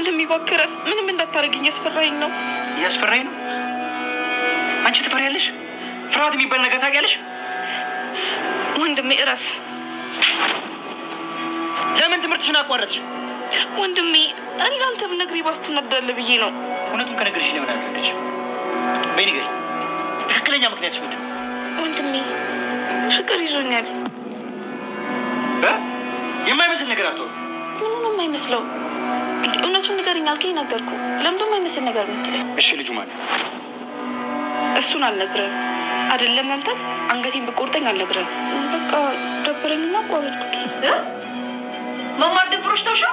ወንድሜ እባክህ እረፍ። ምንም እንዳታረግኝ ያስፈራኝ ነው። ያስፈራኝ ነው? አንቺ ትፈሪያለሽ? ፍርሃት የሚባል ነገር ታውቂያለሽ? ወንድሜ እረፍ። ለምን ትምህርትሽን አቋረጥሽ? ወንድሜ እኔ ለአንተ ብነግርህ ባስ ትናደዳለህ ብዬ ነው። እውነቱን ከነገርሽ ለምን አልነገርሽ? በይ ንገሪኝ፣ ትክክለኛ ምክንያትሽ ምንድን ነው? ወንድሜ ፍቅር ይዞኛል። የማይመስል ነገር አትወሩ። ምኑ ነው የማይመስለው? እውነቱን ንገረኝ አልከኝ ነገርኩህ። ለምንድን የማይመስል ነገር የምትለኝ? እሺ ልጁ ማለት እሱን አልነግርህም። አይደለም መምታት አንገቴን ብቆርጠኝ አልነግርህም። በቃ ደበረኝና አቋረጥኩት። መማር ደብሮሽ ተውሻ?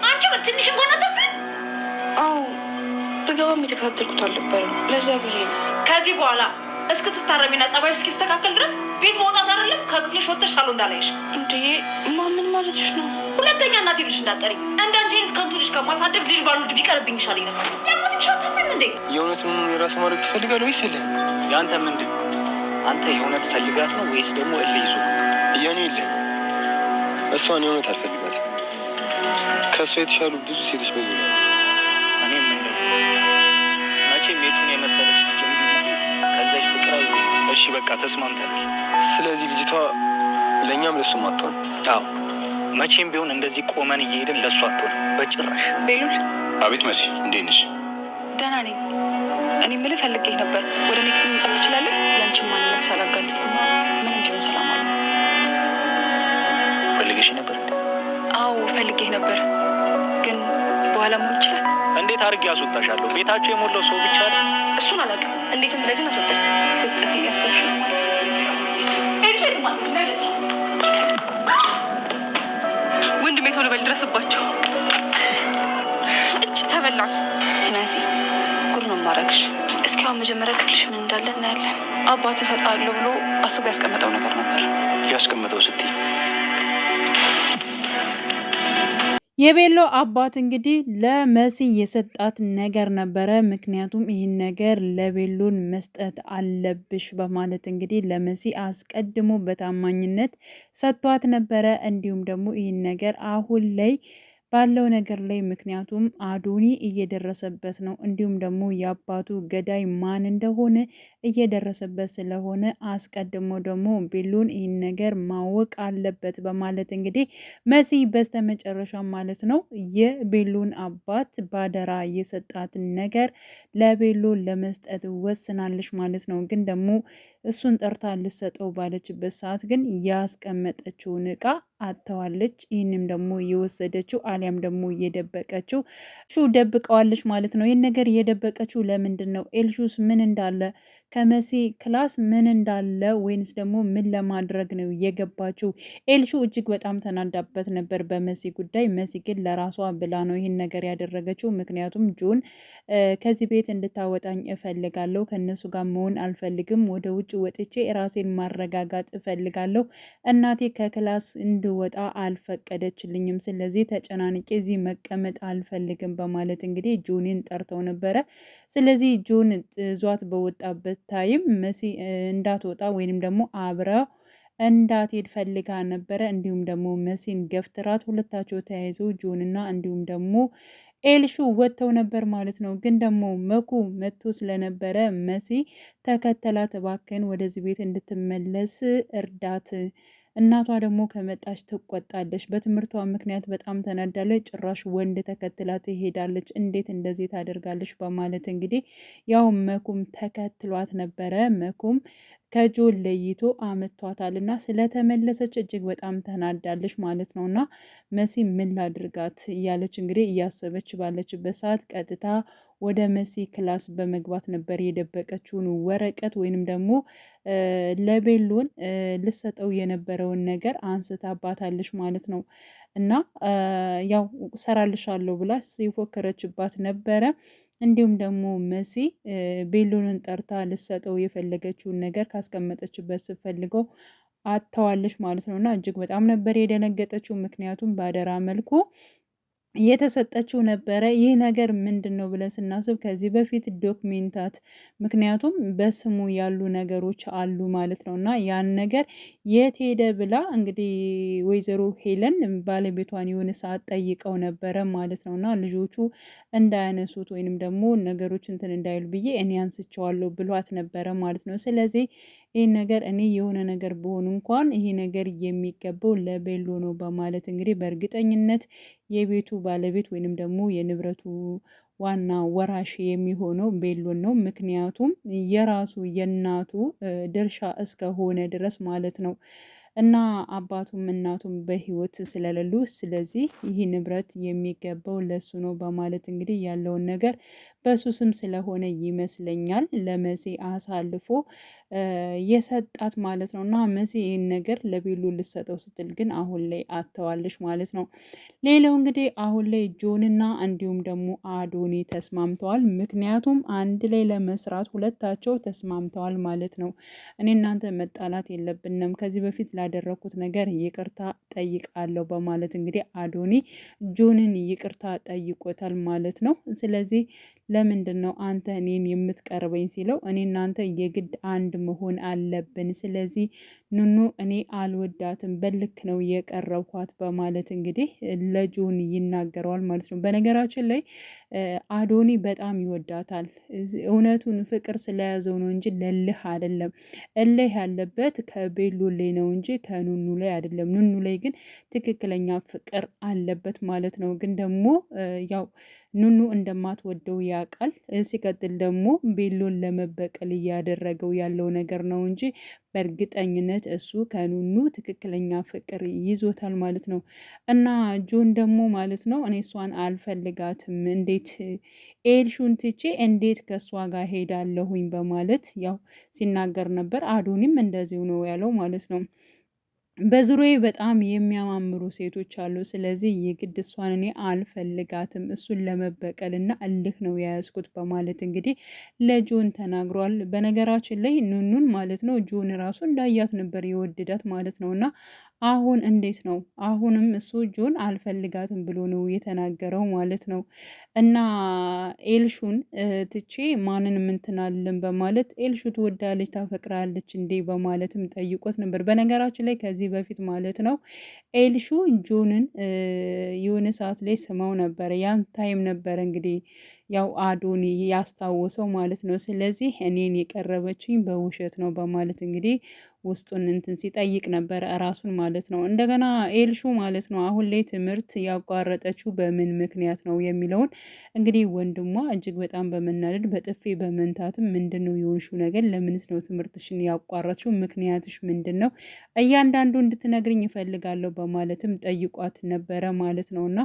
አንቺ ትንሽ እንኳን አታፍሪም? አዎ ብገባም የተከታተልኩት አልነበረም። ለዛ ብዬ ነው። ከዚህ በኋላ እስክትታረሚና ጸባይሽ እስኪስተካከል ድረስ ቤት መውጣት አይደለም ከክፍልሽ ወጥተሽ ሳሎን እንዳላይሽ። እንዴ ማምን ማለትሽ ነው? ሁለተኛ እናቴ ብልሽ እንዳጠሪ። እንዳንቺ አይነት ከንቱ ልጅ ከማሳደግ ልጅ ባልወልድ ቢቀርብኝ ይሻለኝ ነበር። ለሞትሽ አታፍሪም እንዴ? የእውነቱን የራስ ማድረግ ትፈልጋለህ ወይስ የለህም? የአንተ ምንድን ነው? አንተ የእውነት ፈልጋት ነው ወይስ ደግሞ እልህ ይዞ? እያኔ የለህም። እሷን የእውነት አልፈልጋትም። ከእሷ የተሻሉ ብዙ ሴቶች በዙ ነው። እኔም እንደዚህ መቼም የቱን የመሰለች ልጅ ከዛች ፍቅር አይዜ። እሺ በቃ ተስማምተናል። ስለዚህ ልጅቷ ለእኛም ለሱም አትሆን። አዎ መቼም ቢሆን እንደዚህ ቆመን እየሄድን ለእሱ አትሆን በጭራሽ። ቤሉል። አቤት መሲ፣ እንዴት ነሽ? ደህና ነኝ። እኔ የምልህ ፈልጌህ ነበር። ወደ እኔ ክፍል መምጣት ትችላለህ? ያንቺን ማንነት ሳላጋልጥ ምንም ቢሆን ሰላም አለ። ፈልገሽ ነበር? አዎ ፈልጌህ ነበር፣ ግን በኋላ መሆን ይችላል። እንዴት አድርጌ አስወጣሻለሁ? ቤታቸው የሞላው ሰው ብቻ ነው። እሱን አላውቅም። እንዴትም ብለህ ግን አስወጣኝ። ልጠፊ እያሰብሽ ነው ማለት ነው። ወንድሜ ቶሎ በል ድረስባቸው። እጭ ተበላን። መሲ ጉድ ነው የማደርግሽ። እስኪ አሁን መጀመሪያ ክፍልሽ ምን እንዳለ እናያለን። አባትህ እሰጥሃለሁ ብሎ አስቦ ያስቀመጠው ነገር ነበር። ያስቀመጠው ስትይ የቤሎ አባት እንግዲህ ለመሲ የሰጣት ነገር ነበረ። ምክንያቱም ይህን ነገር ለቤሎን መስጠት አለብሽ በማለት እንግዲህ ለመሲ አስቀድሞ በታማኝነት ሰጥቷት ነበረ። እንዲሁም ደግሞ ይህን ነገር አሁን ላይ ባለው ነገር ላይ ምክንያቱም አዶኒ እየደረሰበት ነው፣ እንዲሁም ደግሞ የአባቱ ገዳይ ማን እንደሆነ እየደረሰበት ስለሆነ አስቀድሞ ደግሞ ቤሎን ይህን ነገር ማወቅ አለበት በማለት እንግዲህ መሲ በስተመጨረሻ ማለት ነው የቤሎን አባት ባደራ የሰጣትን ነገር ለቤሎ ለመስጠት ወስናለች ማለት ነው። ግን ደግሞ እሱን ጠርታ ልሰጠው ባለችበት ሰዓት ግን ያስቀመጠችውን እቃ አጥተዋለች። ይህንም ደግሞ የወሰደችው አሊያም ደግሞ እየደበቀችው ደብቀዋለች ማለት ነው። ይህን ነገር እየደበቀችው ለምንድን ነው? ኤልሹስ ምን እንዳለ ከመሲ ክላስ ምን እንዳለ ወይንስ ደግሞ ምን ለማድረግ ነው የገባችው? ኤልሹ እጅግ በጣም ተናዳበት ነበር በመሲ ጉዳይ። መሲ ግን ለራሷ ብላ ነው ይህን ነገር ያደረገችው። ምክንያቱም ጆን ከዚህ ቤት እንድታወጣኝ እፈልጋለሁ፣ ከእነሱ ጋር መሆን አልፈልግም፣ ወደ ውጭ ወጥቼ ራሴን ማረጋጋት እፈልጋለሁ፣ እናቴ ከክላስ እንድወጣ አልፈቀደችልኝም፣ ስለዚህ ተጨናንቄ እዚህ መቀመጥ አልፈልግም በማለት እንግዲህ ጆንን ጠርተው ነበረ። ስለዚህ ጆን ዟት በወጣበት ታይም መሲ እንዳትወጣ ወይንም ደግሞ አብረ እንዳትሄድ ፈልጋ ነበረ። እንዲሁም ደግሞ መሲን ገፍትራት ሁለታቸው ተያይዘው ጆንና እንዲሁም ደግሞ ኤልሹ ወጥተው ነበር ማለት ነው። ግን ደግሞ መኩ መጥቶ ስለነበረ መሲ ተከተላት፣ እባክህን ወደዚህ ቤት እንድትመለስ እርዳት፣ እናቷ ደግሞ ከመጣች ትቆጣለች፣ በትምህርቷ ምክንያት በጣም ተናዳለች፣ ጭራሽ ወንድ ተከትላ ትሄዳለች፣ እንዴት እንደዚህ ታደርጋለች በማለት እንግዲህ ያው መኩም ተከትሏት ነበረ። መኩም ከጆን ለይቶ አመቷታል እና ስለተመለሰች እጅግ በጣም ተናዳለች ማለት ነው። እና መሲ ምን ላድርጋት እያለች እንግዲህ እያሰበች ባለችበት ሰዓት ቀጥታ ወደ መሲ ክላስ በመግባት ነበር የደበቀችውን ወረቀት ወይንም ደግሞ ለቤሎን ልሰጠው የነበረውን ነገር አንስታባታለች ማለት ነው። እና ያው ሰራልሻለሁ ብላ ሲፎከረችባት ነበረ። እንዲሁም ደግሞ መሲ ቤሎንን ጠርታ ልሰጠው የፈለገችውን ነገር ካስቀመጠችበት ስትፈልገው አጥተዋለች ማለት ነው። እና እጅግ በጣም ነበር የደነገጠችው። ምክንያቱም በአደራ መልኩ የተሰጠችው ነበረ። ይህ ነገር ምንድን ነው ብለን ስናስብ ከዚህ በፊት ዶክሜንታት፣ ምክንያቱም በስሙ ያሉ ነገሮች አሉ ማለት ነው እና ያን ነገር የት ሄደ ብላ እንግዲህ ወይዘሮ ሄለን ባለቤቷን የሆነ ሰዓት ጠይቀው ነበረ ማለት ነው እና ልጆቹ እንዳያነሱት ወይንም ደግሞ ነገሮች እንትን እንዳይሉ ብዬ እኔ አንስቼዋለሁ ብሏት ነበረ ማለት ነው። ስለዚህ ይህን ነገር እኔ የሆነ ነገር በሆኑ እንኳን ይሄ ነገር የሚገባው ለቤሎ ነው በማለት እንግዲህ በእርግጠኝነት የቤቱ ባለቤት ወይንም ደግሞ የንብረቱ ዋና ወራሽ የሚሆነው ቤሎን ነው። ምክንያቱም የራሱ የእናቱ ድርሻ እስከሆነ ድረስ ማለት ነው እና አባቱም እናቱም በህይወት ስለሌሉ ስለዚህ ይህ ንብረት የሚገባው ለሱ ነው በማለት እንግዲህ ያለውን ነገር በሱ ስም ስለሆነ ይመስለኛል ለመሲ አሳልፎ የሰጣት ማለት ነው። እና መሲ ይህን ነገር ለቤሎ ልሰጠው ስትል ግን አሁን ላይ አተዋለች ማለት ነው። ሌላው እንግዲህ አሁን ላይ ጆንና እንዲሁም ደግሞ አዶኒ ተስማምተዋል። ምክንያቱም አንድ ላይ ለመስራት ሁለታቸው ተስማምተዋል ማለት ነው። እኔ እናንተ መጣላት የለብንም ከዚህ በፊት ላደረኩት ነገር ይቅርታ ጠይቃለሁ በማለት እንግዲህ አዶኒ ጆንን ይቅርታ ጠይቆታል ማለት ነው። ስለዚህ ለምንድን ነው አንተ እኔን የምትቀርበኝ ሲለው እኔ እናንተ የግድ አንድ መሆን አለብን። ስለዚህ ኑኑ እኔ አልወዳትም በልክ ነው የቀረብኳት በማለት እንግዲህ ለጆን ይናገረዋል ማለት ነው። በነገራችን ላይ አዶኒ በጣም ይወዳታል። እውነቱን ፍቅር ስለያዘው ነው እንጂ ለልህ አይደለም። እልህ ያለበት ከቤሎ ላይ ነው እንጂ ከኑኑ ላይ አይደለም። ኑኑ ላይ ግን ትክክለኛ ፍቅር አለበት ማለት ነው። ግን ደግሞ ያው ኑኑ እንደማትወደው ያውቃል። ሲቀጥል ደግሞ ቤሎን ለመበቀል እያደረገው ያለው ነገር ነው እንጂ በእርግጠኝነት እሱ ከኑኑ ትክክለኛ ፍቅር ይዞታል ማለት ነው። እና ጆን ደግሞ ማለት ነው እኔ እሷን አልፈልጋትም፣ እንዴት ኤልሹን ትቼ እንዴት ከእሷ ጋር ሄዳለሁኝ በማለት ያው ሲናገር ነበር። አዶኒም እንደዚሁ ነው ያለው ማለት ነው። በዙሪያዬ በጣም የሚያማምሩ ሴቶች አሉ። ስለዚህ የግድ እሷን እኔ አልፈልጋትም፣ እሱን ለመበቀል እና እልህ ነው የያዝኩት በማለት እንግዲህ ለጆን ተናግሯል። በነገራችን ላይ ኑኑን ማለት ነው ጆን ራሱ እንዳያት ነበር የወደዳት ማለት ነው። እና አሁን እንዴት ነው? አሁንም እሱ ጆን አልፈልጋትም ብሎ ነው የተናገረው ማለት ነው። እና ኤልሹን ትቼ ማንን ምንትናለን በማለት ኤልሹ ትወዳለች ታፈቅራለች እንዴ በማለትም ጠይቆት ነበር። በነገራችን ላይ ከዚህ በፊት ማለት ነው ኤልሹ ጆንን የሆነ ሰዓት ላይ ስማው ነበረ። ያን ታይም ነበረ እንግዲህ ያው አዶኒ ያስታወሰው ማለት ነው። ስለዚህ እኔን የቀረበችኝ በውሸት ነው በማለት እንግዲህ ውስጡን እንትን ሲጠይቅ ነበረ እራሱን ማለት ነው። እንደገና ኤልሹ ማለት ነው አሁን ላይ ትምህርት ያቋረጠችው በምን ምክንያት ነው የሚለውን እንግዲህ ወንድሟ እጅግ በጣም በመናደድ በጥፊ በመንታትም ምንድን ነው የሆንሽው ነገር፣ ለምንስ ነው ትምህርትሽን ያቋረጥሽው፣ ምክንያትሽ ምንድን ነው፣ እያንዳንዱ እንድትነግርኝ ይፈልጋለሁ በማለትም ጠይቋት ነበረ ማለት ነው። እና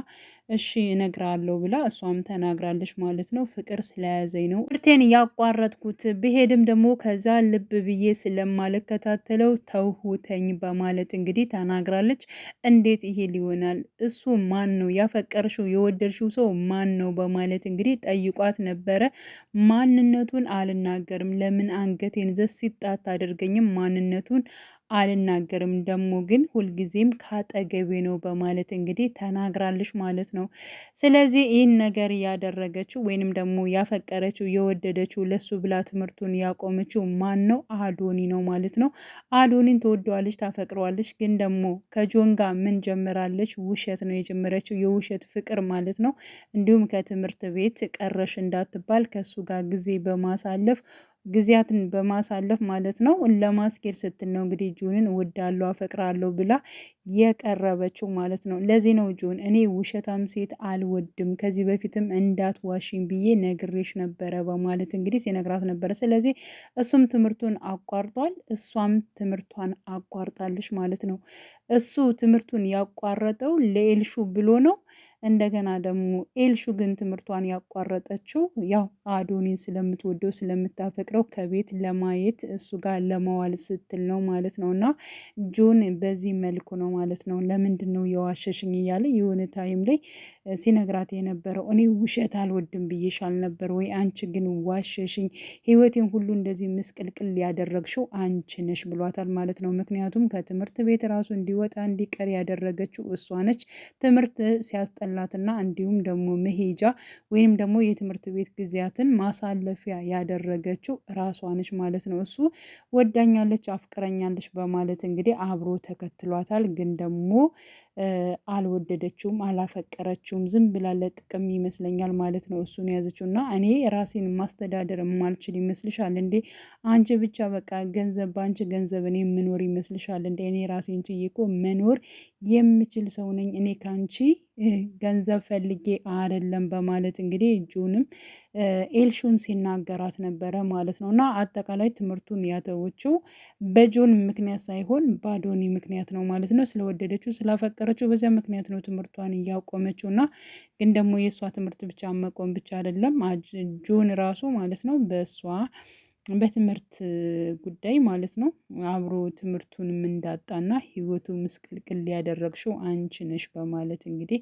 እሺ እነግራለሁ ብላ እሷም ተናግራለች ማለት ነው። ፍቅር ስለያዘኝ ነው ትምህርቴን ያቋረጥኩት፣ ብሄድም ደግሞ ከዛ ልብ ብዬ ስለማልከታተለው ተውሁተኝ በማለት እንግዲህ ተናግራለች። እንዴት ይሄ ሊሆናል? እሱ ማን ነው? ያፈቀርሽው የወደድሽው ሰው ማን ነው? በማለት እንግዲህ ጠይቋት ነበረ። ማንነቱን አልናገርም፣ ለምን አንገቴን ዘሲጥ አታደርገኝም? ማንነቱን አልናገርም፣ ደግሞ ግን ሁልጊዜም ካጠገቤ ነው በማለት እንግዲህ ተናግራለች ማለት ነው። ስለዚህ ይህን ነገር ያደረገችው ወይንም ደግሞ ያፈቀረችው የወደደችው ለሱ ብላ ትምህርቱን ያቆመችው ማን ነው? አዶኒ ነው ማለት ነው። አዶኒን ትወደዋለች፣ ታፈቅረዋለች። ግን ደግሞ ከጆን ጋር ምን ጀምራለች? ውሸት ነው የጀመረችው፣ የውሸት ፍቅር ማለት ነው። እንዲሁም ከትምህርት ቤት ቀረሽ እንዳትባል ከሱ ጋር ጊዜያትን በማሳለፍ ማለት ነው ለማስኬድ ስትል ነው እንግዲህ ጆንን እወዳለሁ አፈቅራለሁ ብላ የቀረበችው ማለት ነው። ለዚህ ነው ጆን እኔ ውሸታም ሴት አልወድም፣ ከዚህ በፊትም እንዳትዋሽኝ ብዬ ነግሬሽ ነበረ በማለት እንግዲህ ሲነግራት ነበረ። ስለዚህ እሱም ትምህርቱን አቋርጧል፣ እሷም ትምህርቷን አቋርጣለች ማለት ነው። እሱ ትምህርቱን ያቋረጠው ለኤልሹ ብሎ ነው። እንደገና ደግሞ ኤልሹ ግን ትምህርቷን ያቋረጠችው ያው አዶኒን ስለምትወደው ስለምታፈቅረው ከቤት ለማየት እሱ ጋር ለመዋል ስትል ነው ማለት ነው። እና ጆን በዚህ መልኩ ነው ማለት ነው ለምንድን ነው የዋሸሽኝ እያለ የሆነ ታይም ላይ ሲነግራት የነበረው እኔ ውሸት አልወድም ብዬሻል ነበር ወይ? አንቺ ግን ዋሸሽኝ፣ ህይወቴን ሁሉ እንደዚህ ምስቅልቅል ያደረግሽው አንቺ ነሽ ብሏታል ማለት ነው። ምክንያቱም ከትምህርት ቤት ራሱ እንዲወጣ እንዲቀር ያደረገችው እሷ ነች። ትምህርት ሲያስጠላ ያስቀመጠላትና እንዲሁም ደግሞ መሄጃ ወይንም ደግሞ የትምህርት ቤት ጊዜያትን ማሳለፊያ ያደረገችው ራሷ ነች ማለት ነው። እሱ ወዳኛለች፣ አፍቅረኛለች በማለት እንግዲህ አብሮ ተከትሏታል። ግን ደግሞ አልወደደችውም፣ አላፈቀረችውም። ዝም ብላ ለጥቅም ይመስለኛል ማለት ነው እሱን የያዘችው እና እኔ ራሴን ማስተዳደር የማልችል ይመስልሻል እንዴ? አንቺ ብቻ በቃ ገንዘብ በአንቺ ገንዘብ እኔ የምኖር ይመስልሻል እንዴ? እኔ ራሴን ችዬ እኮ መኖር የምችል ሰው ነኝ። እኔ ካንቺ ገንዘብ ፈልጌ አይደለም በማለት እንግዲህ እጁንም ኤልሹን ሲናገራት ነበረ ማለት ነው። እና አጠቃላይ ትምህርቱን ያተወችው በጆን ምክንያት ሳይሆን በአዶኒ ምክንያት ነው ማለት ነው። ስለወደደችው ስላፈቀረችው በዚያ ምክንያት ነው ትምህርቷን እያቆመችው። እና ግን ደግሞ የእሷ ትምህርት ብቻ መቆም ብቻ አይደለም ጆን ራሱ ማለት ነው በእሷ በትምህርት ጉዳይ ማለት ነው አብሮ ትምህርቱንም እንዳጣና ህይወቱ ምስቅልቅል ያደረግሽው አንቺ ነሽ በማለት እንግዲህ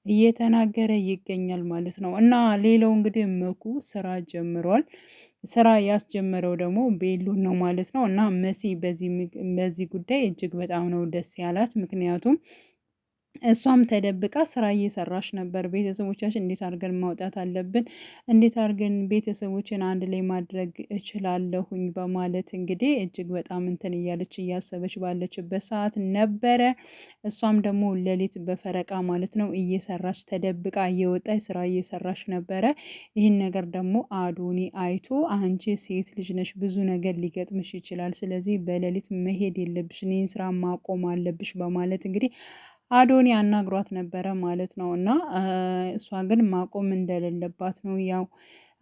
እየተናገረ ይገኛል ማለት ነው። እና ሌላው እንግዲህ መኩ ስራ ጀምሯል። ስራ ያስጀመረው ደግሞ ቤሎን ነው ማለት ነው። እና መሲ በዚህ ጉዳይ እጅግ በጣም ነው ደስ ያላት። ምክንያቱም እሷም ተደብቃ ስራ እየሰራች ነበር። ቤተሰቦቻችን እንዴት አድርገን ማውጣት አለብን፣ እንዴት አድርገን ቤተሰቦችን አንድ ላይ ማድረግ እችላለሁኝ በማለት እንግዲህ እጅግ በጣም እንትን እያለች እያሰበች ባለችበት ሰዓት ነበረ። እሷም ደግሞ ሌሊት በፈረቃ ማለት ነው እየሰራች ተደብቃ እየወጣች ስራ እየሰራች ነበረ። ይህን ነገር ደግሞ አዶኒ አይቶ አንቺ ሴት ልጅ ነሽ፣ ብዙ ነገር ሊገጥምሽ ይችላል፣ ስለዚህ በሌሊት መሄድ የለብሽ፣ ይህን ስራ ማቆም አለብሽ በማለት እንግዲህ አዶኒ አናግሯት ነበረ ማለት ነው። እና እሷ ግን ማቆም እንደሌለባት ነው ያው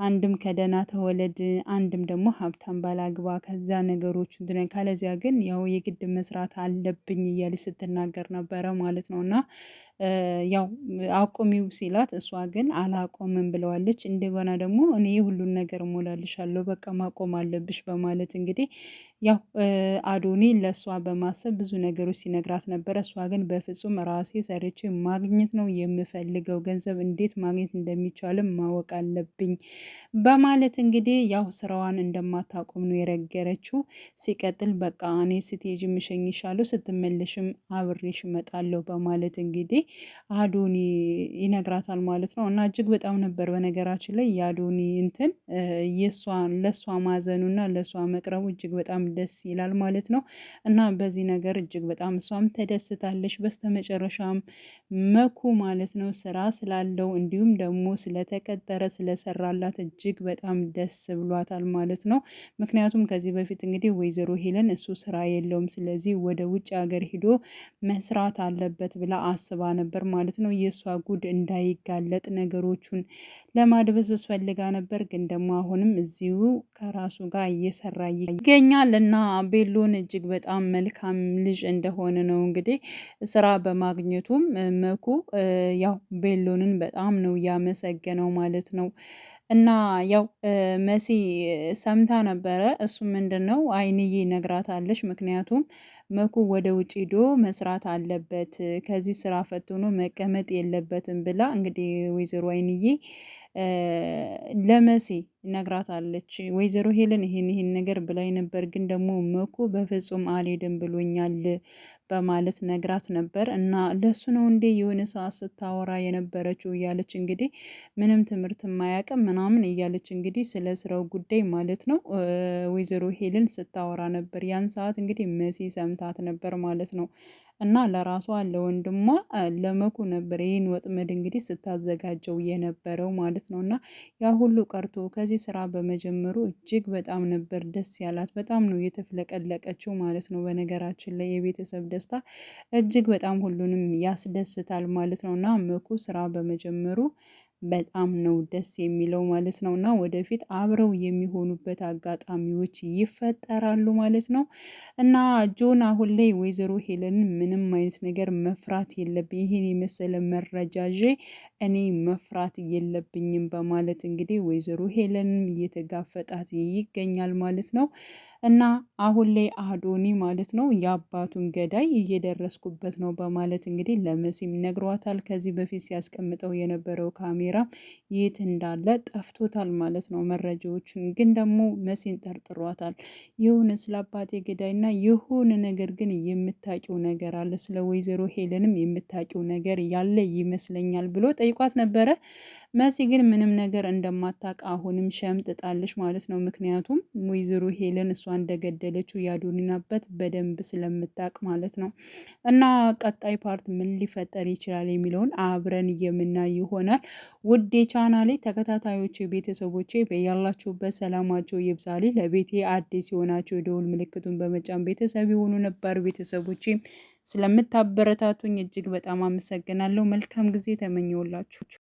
አንድም ከደህና ተወለድ፣ አንድም ደግሞ ሀብታም ባላግባ፣ ከዛ ነገሮች እንትን ካለዚያ ግን ያው የግድ መስራት አለብኝ እያለች ስትናገር ነበረ ማለት ነው። እና ያው አቁሚው ሲላት እሷ ግን አላቆምም ብለዋለች። እንደገና ደግሞ እኔ ሁሉን ነገር እሞላልሻለሁ በቃ ማቆም አለብሽ በማለት እንግዲህ ያው አዶኒ ለእሷ በማሰብ ብዙ ነገሮች ሲነግራት ነበረ። እሷ ግን በፍጹም ራሴ ሰርቼ ማግኘት ነው የምፈልገው፣ ገንዘብ እንዴት ማግኘት እንደሚቻልም ማወቅ አለብኝ በማለት እንግዲህ ያው ስራዋን እንደማታቆም ነው የረገረችው። ሲቀጥል በቃ እኔ ስትሄጂ እሸኝሻለሁ፣ ስትመለሽም አብሬሽ እመጣለሁ በማለት እንግዲህ አዶኒ ይነግራታል ማለት ነው። እና እጅግ በጣም ነበር በነገራችን ላይ የአዶኒ እንትን ለእሷ ማዘኑና ለእሷ መቅረቡ እጅግ በጣም ደስ ይላል ማለት ነው። እና በዚህ ነገር እጅግ በጣም እሷም ተደስታለች። በስተመጨረሻም መኩ ማለት ነው ስራ ስላለው እንዲሁም ደግሞ ስለተቀጠረ ስለሰራላት እጅግ በጣም ደስ ብሏታል ማለት ነው። ምክንያቱም ከዚህ በፊት እንግዲህ ወይዘሮ ሄለን እሱ ስራ የለውም ስለዚህ ወደ ውጭ ሀገር ሂዶ መስራት አለበት ብላ አስባ ነበር ማለት ነው። የእሷ ጉድ እንዳይጋለጥ ነገሮቹን ለማድበስበስ ፈልጋ ነበር። ግን ደግሞ አሁንም እዚሁ ከራሱ ጋር እየሰራ ይገኛል እና ቤሎን እጅግ በጣም መልካም ልጅ እንደሆነ ነው እንግዲህ ስራ በማግኘቱም መኩ ያው ቤሎንን በጣም ነው ያመሰገነው ማለት ነው። እና ያው መሲ ሰምታ ነበረ። እሱ ምንድነው አይንዬ ነግራታለች። ምክንያቱም መኩ ወደ ውጭ ሂዶ መስራት አለበት፣ ከዚህ ስራ ፈትኖ መቀመጥ የለበትም ብላ እንግዲህ ወይዘሮ አይንዬ ለመሲ ነግራታለች። ወይዘሮ ሄለን ይህን ነገር ብላኝ ነበር፣ ግን ደግሞ መኩ በፍጹም አልሄድም ብሎኛል በማለት ነግራት ነበር። እና ለሱ ነው እንዴ የሆነ ሰዓት ስታወራ የነበረችው እያለች እንግዲህ ምንም ትምህርት የማያውቅም ምናምን እያለች እንግዲህ ስለ ስራው ጉዳይ ማለት ነው ወይዘሮ ሄለን ስታወራ ነበር። ያን ሰዓት እንግዲህ መሲ ሰምታት ነበር ማለት ነው። እና ለራሷ ለወንድሟ ለመኩ ነበር ይህን ወጥመድ እንግዲህ ስታዘጋጀው የነበረው ማለት ነው። እና ያ ሁሉ ቀርቶ ከዚህ ስራ በመጀመሩ እጅግ በጣም ነበር ደስ ያላት። በጣም ነው የተፍለቀለቀችው ማለት ነው። በነገራችን ላይ የቤተሰብ ደስታ እጅግ በጣም ሁሉንም ያስደስታል ማለት ነው። እና መኩ ስራ በመጀመሩ በጣም ነው ደስ የሚለው ማለት ነው። እና ወደፊት አብረው የሚሆኑበት አጋጣሚዎች ይፈጠራሉ ማለት ነው። እና ጆን አሁን ላይ ወይዘሮ ሄለንን ምንም አይነት ነገር መፍራት የለብኝ፣ ይህን የመሰለ መረጃ ይዤ እኔ መፍራት የለብኝም በማለት እንግዲህ ወይዘሮ ሄለንም እየተጋፈጣት ይገኛል ማለት ነው። እና አሁን ላይ አዶኒ ማለት ነው የአባቱን ገዳይ እየደረስኩበት ነው በማለት እንግዲህ ለመሲም ነግሯታል። ከዚህ በፊት ሲያስቀምጠው የነበረው ካሜራ ካሜራም የት እንዳለ ጠፍቶታል ማለት ነው። መረጃዎችን ግን ደግሞ መሲን ጠርጥሯታል። የሆነ ስለ አባቴ ገዳይና የሆነ ነገር ግን የምታውቂው ነገር አለ፣ ስለ ወይዘሮ ሄለንም የምታውቂው ነገር ያለ ይመስለኛል ብሎ ጠይቋት ነበረ። መሲ ግን ምንም ነገር እንደማታውቅ አሁንም ሸምጥጣለች ማለት ነው። ምክንያቱም ወይዘሮ ሄለን እሷ እንደገደለችው ያዶንናበት በደንብ ስለምታውቅ ማለት ነው። እና ቀጣይ ፓርት ምን ሊፈጠር ይችላል የሚለውን አብረን የምናይ ይሆናል። ውድ የቻናሌ ተከታታዮች ቤተሰቦቼ በያላችሁበት ሰላማቸው ይብዛልኝ። ለቤቴ አዲስ የሆናቸው የደውል ምልክቱን በመጫን ቤተሰብ የሆኑ ነባር ቤተሰቦቼ ስለምታበረታቱኝ እጅግ በጣም አመሰግናለሁ። መልካም ጊዜ ተመኘውላችሁ።